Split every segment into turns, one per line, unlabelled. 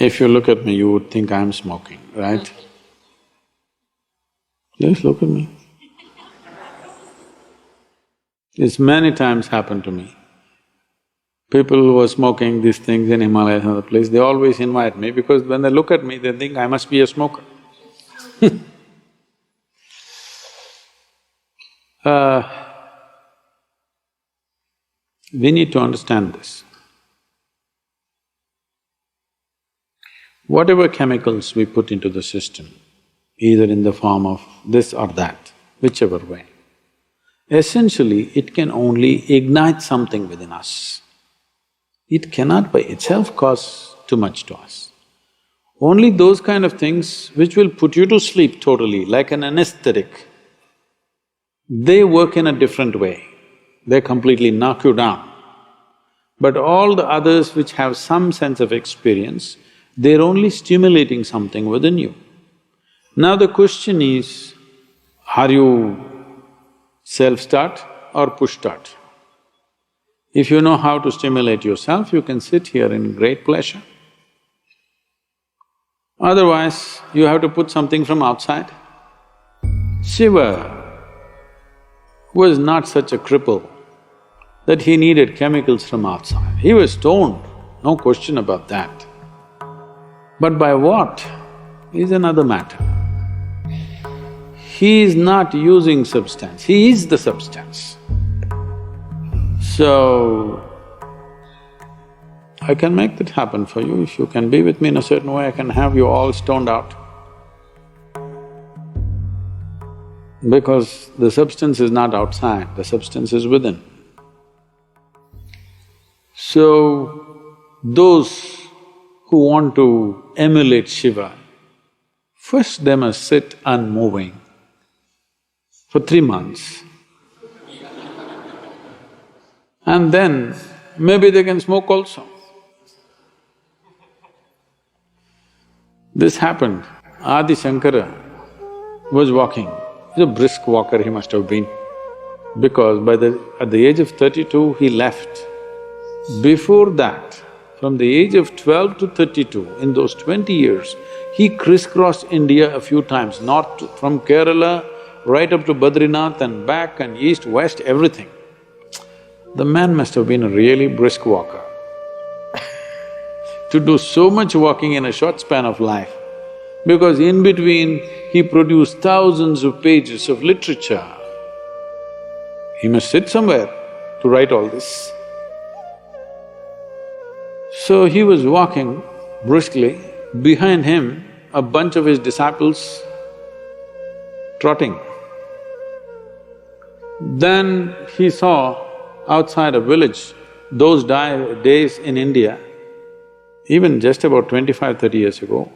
If you look at me, you would think I'm smoking, right? Just look at me. It's many times happened to me. People who are smoking these things in Himalayas and other place, they always invite me because when they look at me, they think I must be a smoker. We need to understand this. Whatever chemicals we put into the system, either in the form of this or that, whichever way, essentially it can only ignite something within us. It cannot by itself cause too much to us. Only those kind of things which will put you to sleep totally, like an anesthetic, they work in a different way. They completely knock you down. But all the others which have some sense of experience, they're only stimulating something within you. Now the question is, are you self-start or push-start? If you know how to stimulate yourself, you can sit here in great pleasure. Otherwise, you have to put something from outside. Shiva was not such a cripple that he needed chemicals from outside. He was stoned, no question about that. But by what is another matter. He is not using substance, he is the substance. So, I can make that happen for you. If you can be with me in a certain way, I can have you all stoned out. Because the substance is not outside, the substance is within. So, those who want to emulate Shiva, first they must sit unmoving for 3 months. And then maybe they can smoke also. This happened. Adi Shankara was walking. He's a brisk walker he must have been, because at the age of 32 he left. Before that, from the age of 12 to 32, in those 20 years, he crisscrossed India a few times, from Kerala right up to Badrinath and back and east, west, everything. The man must have been a really brisk walker. To do so much walking in a short span of life, because in between he produced thousands of pages of literature. He must sit somewhere to write all this. So he was walking briskly, behind him a bunch of his disciples trotting. Then he saw outside a village, those days in India, even just about 25-30 years ago,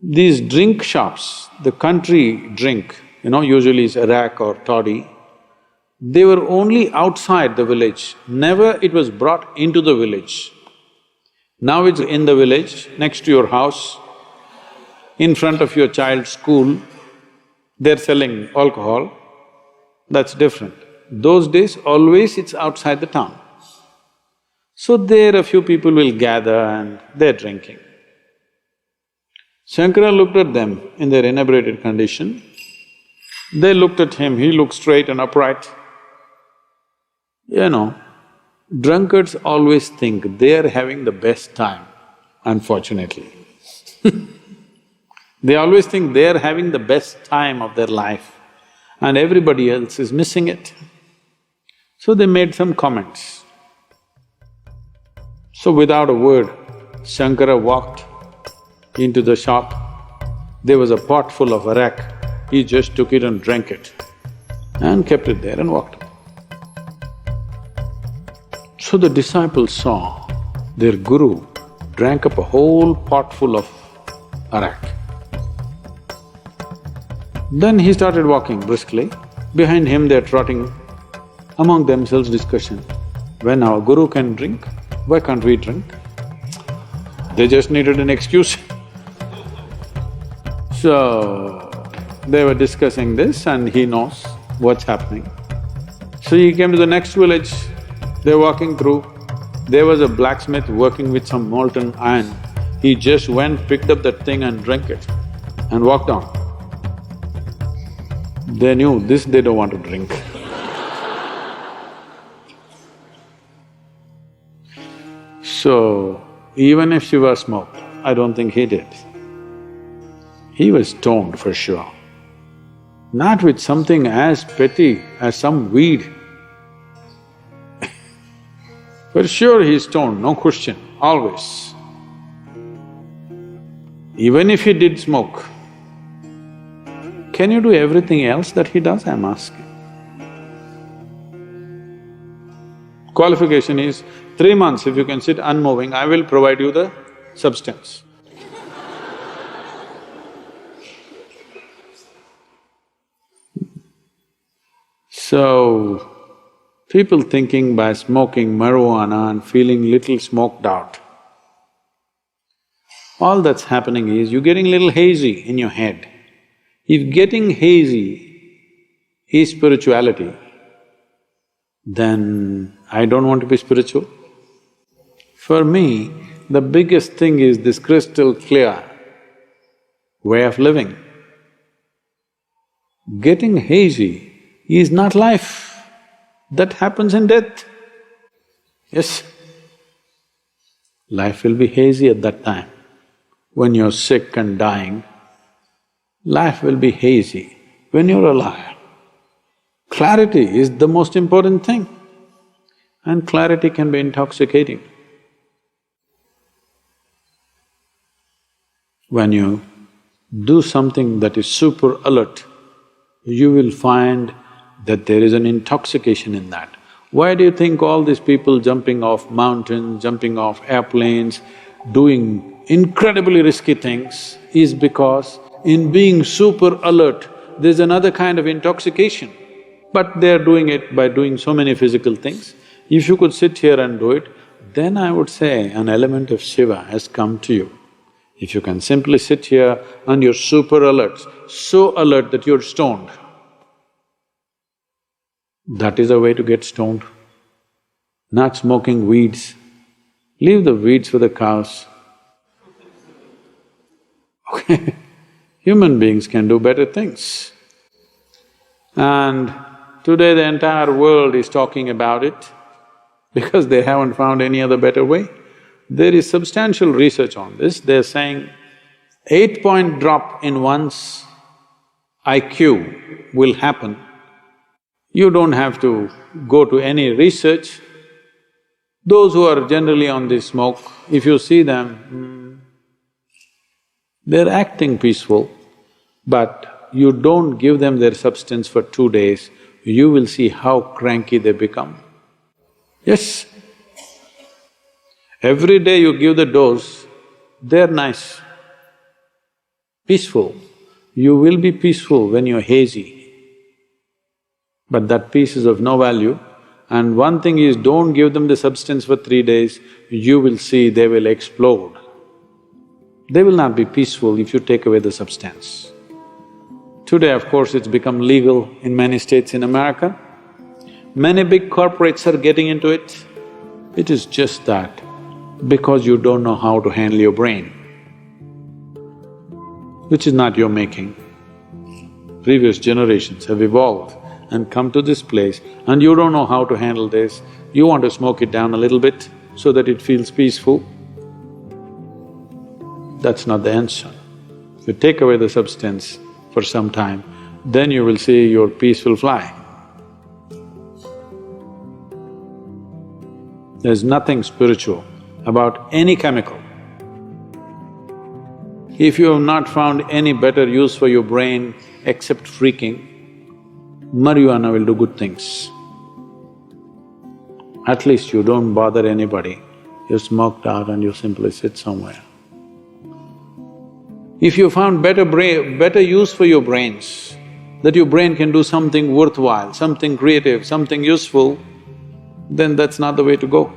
these drink shops, the country drink, usually is arak or toddy, they were only outside the village, never it was brought into the village. Now it's in the village, next to your house, in front of your child's school, they're selling alcohol, that's different. Those days, always it's outside the town. So there a few people will gather and they're drinking. Shankara looked at them in their inebriated condition. They looked at him, he looked straight and upright. Drunkards always think they're having the best time, unfortunately. They always think they're having the best time of their life and everybody else is missing it. So they made some comments. So without a word, Shankara walked into the shop. There was a pot full of arak. He just took it and drank it and kept it there and walked. So the disciples saw their guru drank up a whole pot full of arak. Then he started walking briskly. Behind him they're trotting, among themselves discussion. When our guru can drink, why can't we drink? They just needed an excuse. So, they were discussing this and he knows what's happening. So he came to the next village, they're walking through. There was a blacksmith working with some molten iron. He just went, picked up that thing and drank it and walked on. They knew this they don't want to drink. So, even if Shiva smoked, I don't think he did. He was stoned for sure. Not with something as petty as some weed. For sure he's stoned, no question, always. Even if he did smoke, can you do everything else that he does, I'm asking? Qualification is 3 months if you can sit unmoving, I will provide you the substance. So, people thinking by smoking marijuana and feeling little smoked out, all that's happening is you're getting little hazy in your head. If getting hazy is spirituality, then I don't want to be spiritual. For me, the biggest thing is this crystal clear way of living. Getting hazy is not life, that happens in death. Yes, life will be hazy at that time. When you're sick and dying, life will be hazy. When you're alive, clarity is the most important thing, and clarity can be intoxicating. When you do something that is super alert, you will find that there is an intoxication in that. Why do you think all these people jumping off mountains, jumping off airplanes, doing incredibly risky things is because in being super alert, there's another kind of intoxication. But they're doing it by doing so many physical things. If you could sit here and do it, then I would say an element of Shiva has come to you. If you can simply sit here and you're super alert, so alert that you're stoned, that is a way to get stoned. Not smoking weeds. Leave the weeds for the cows. Okay, human beings can do better things. And today the entire world is talking about it because they haven't found any other better way. There is substantial research on this. They're saying 8-point drop in one's IQ will happen. You don't have to go to any research. Those who are generally on this smoke, if you see them, they're acting peaceful, but you don't give them their substance for 2 days, you will see how cranky they become. Yes. Every day you give the dose, they're nice, peaceful. You will be peaceful when you're hazy. But that peace is of no value. And one thing is, don't give them the substance for 3 days, you will see they will explode. They will not be peaceful if you take away the substance. Today, of course, it's become legal in many states in America. Many big corporates are getting into it. It is just that because you don't know how to handle your brain, which is not your making. Previous generations have evolved and come to this place and you don't know how to handle this, you want to smoke it down a little bit so that it feels peaceful. That's not the answer. If you take away the substance for some time, then you will see your peace will fly. There's nothing spiritual about any chemical. If you have not found any better use for your brain except freaking, marijuana will do good things. At least you don't bother anybody, you're smoked out and you simply sit somewhere. If you found better use for your brains, that your brain can do something worthwhile, something creative, something useful, then that's not the way to go.